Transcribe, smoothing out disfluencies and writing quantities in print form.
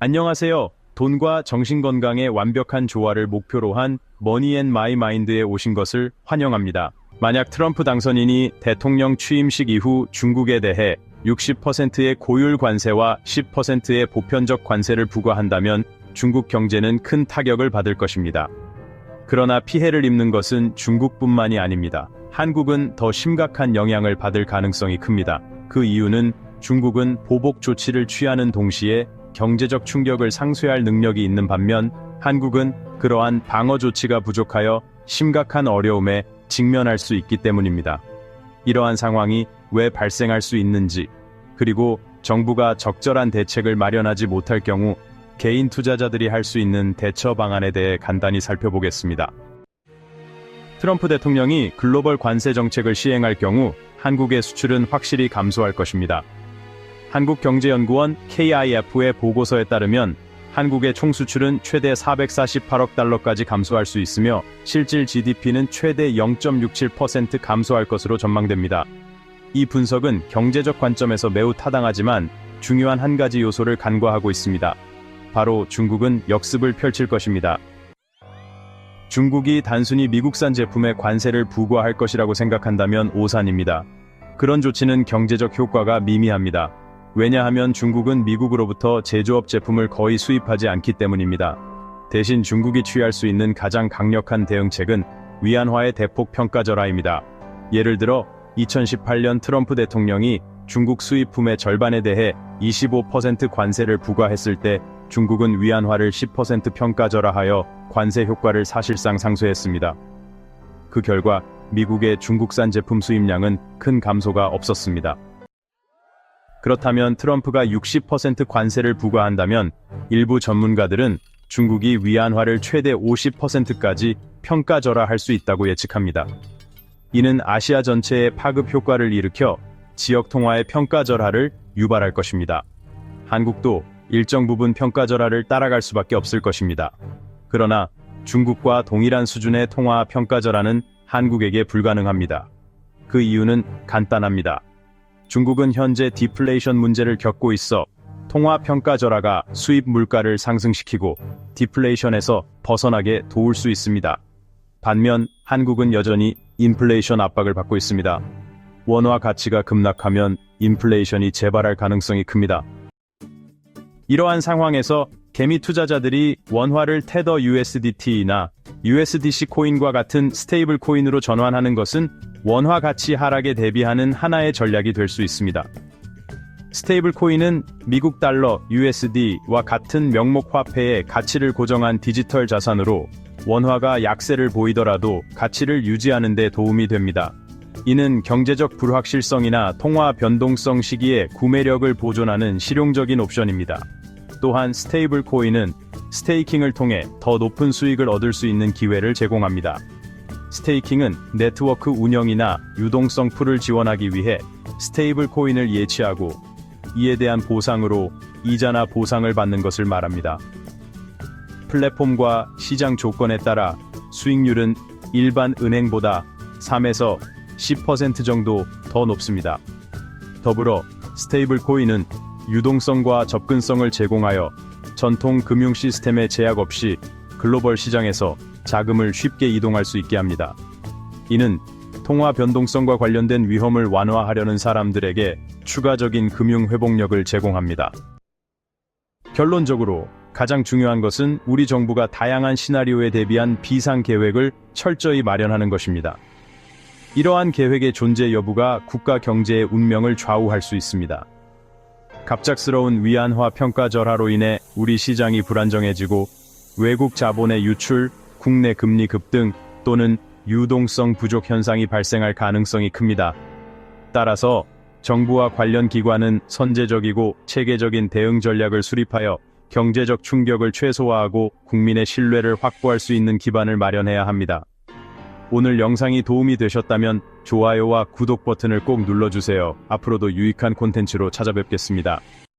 안녕하세요. 돈과 정신건강의 완벽한 조화를 목표로 한 머니 앤 마이 마인드에 오신 것을 환영합니다. 만약 트럼프 당선인이 대통령 취임식 이후 중국에 대해 60%의 고율 관세와 10%의 보편적 관세를 부과한다면 중국 경제는 큰 타격을 받을 것입니다. 그러나 피해를 입는 것은 중국뿐만이 아닙니다. 한국은 더 심각한 영향을 받을 가능성이 큽니다. 그 이유는 중국은 보복 조치를 취하는 동시에 경제적 충격을 상쇄할 능력이 있는 반면 한국은 그러한 방어 조치가 부족하여 심각한 어려움에 직면할 수 있기 때문입니다. 이러한 상황이 왜 발생할 수 있는지, 그리고 정부가 적절한 대책을 마련하지 못할 경우 개인 투자자들이 할 수 있는 대처 방안에 대해 간단히 살펴보겠습니다. 트럼프 대통령이 글로벌 관세 정책을 시행할 경우 한국의 수출은 확실히 감소할 것입니다. 한국경제연구원 KIF의 보고서에 따르면 한국의 총수출은 최대 448억 달러까지 감소할 수 있으며 실질 GDP는 최대 0.67% 감소할 것으로 전망됩니다. 이 분석은 경제적 관점에서 매우 타당하지만 중요한 한 가지 요소를 간과하고 있습니다. 바로 중국은 역습을 펼칠 것입니다. 중국이 단순히 미국산 제품에 관세를 부과할 것이라고 생각한다면 오산입니다. 그런 조치는 경제적 효과가 미미합니다. 왜냐하면 중국은 미국으로부터 제조업 제품을 거의 수입하지 않기 때문입니다. 대신 중국이 취할 수 있는 가장 강력한 대응책은 위안화의 대폭 평가절하입니다. 예를 들어 2018년 트럼프 대통령이 중국 수입품의 절반에 대해 25% 관세를 부과했을 때 중국은 위안화를 10% 평가절하하여 관세 효과를 사실상 상쇄했습니다. 그 결과 미국의 중국산 제품 수입량은 큰 감소가 없었습니다. 그렇다면 트럼프가 60% 관세를 부과한다면 일부 전문가들은 중국이 위안화를 최대 50%까지 평가절하할 수 있다고 예측합니다. 이는 아시아 전체에 파급 효과를 일으켜 지역 통화의 평가절하를 유발할 것입니다. 한국도 일정 부분 평가절하를 따라갈 수밖에 없을 것입니다. 그러나 중국과 동일한 수준의 통화 평가절하는 한국에게 불가능합니다. 그 이유는 간단합니다. 중국은 현재 디플레이션 문제를 겪고 있어 통화 평가절하가 수입 물가를 상승시키고 디플레이션에서 벗어나게 도울 수 있습니다. 반면 한국은 여전히 인플레이션 압박을 받고 있습니다. 원화 가치가 급락하면 인플레이션이 재발할 가능성이 큽니다. 이러한 상황에서 개미 투자자들이 원화를 테더 USDT나 USDC 코인과 같은 스테이블 코인으로 전환하는 것은 원화 가치 하락에 대비하는 하나의 전략이 될 수 있습니다. 스테이블 코인은 미국 달러 USD와 같은 명목 화폐의 가치를 고정한 디지털 자산으로 원화가 약세를 보이더라도 가치를 유지하는 데 도움이 됩니다. 이는 경제적 불확실성이나 통화 변동성 시기에 구매력을 보존하는 실용적인 옵션입니다. 또한 스테이블 코인은 스테이킹을 통해 더 높은 수익을 얻을 수 있는 기회를 제공합니다. 스테이킹은 네트워크 운영이나 유동성 풀을 지원하기 위해 스테이블 코인을 예치하고 이에 대한 보상으로 이자나 보상을 받는 것을 말합니다. 플랫폼과 시장 조건에 따라 수익률은 일반 은행보다 3에서 10% 정도 더 높습니다. 더불어 스테이블 코인은 유동성과 접근성을 제공하여 전통 금융 시스템의 제약 없이 글로벌 시장에서 자금을 쉽게 이동할 수 있게 합니다. 이는 통화 변동성과 관련된 위험을 완화하려는 사람들에게 추가적인 금융 회복력을 제공합니다. 결론적으로 가장 중요한 것은 우리 정부가 다양한 시나리오에 대비한 비상 계획을 철저히 마련하는 것입니다. 이러한 계획의 존재 여부가 국가 경제의 운명을 좌우할 수 있습니다. 갑작스러운 위안화 평가절하로 인해 우리 시장이 불안정해지고 외국 자본의 유출, 국내 금리 급등 또는 유동성 부족 현상이 발생할 가능성이 큽니다. 따라서 정부와 관련 기관은 선제적이고 체계적인 대응 전략을 수립하여 경제적 충격을 최소화하고 국민의 신뢰를 확보할 수 있는 기반을 마련해야 합니다. 오늘 영상이 도움이 되셨다면 좋아요와 구독 버튼을 꼭 눌러주세요. 앞으로도 유익한 콘텐츠로 찾아뵙겠습니다.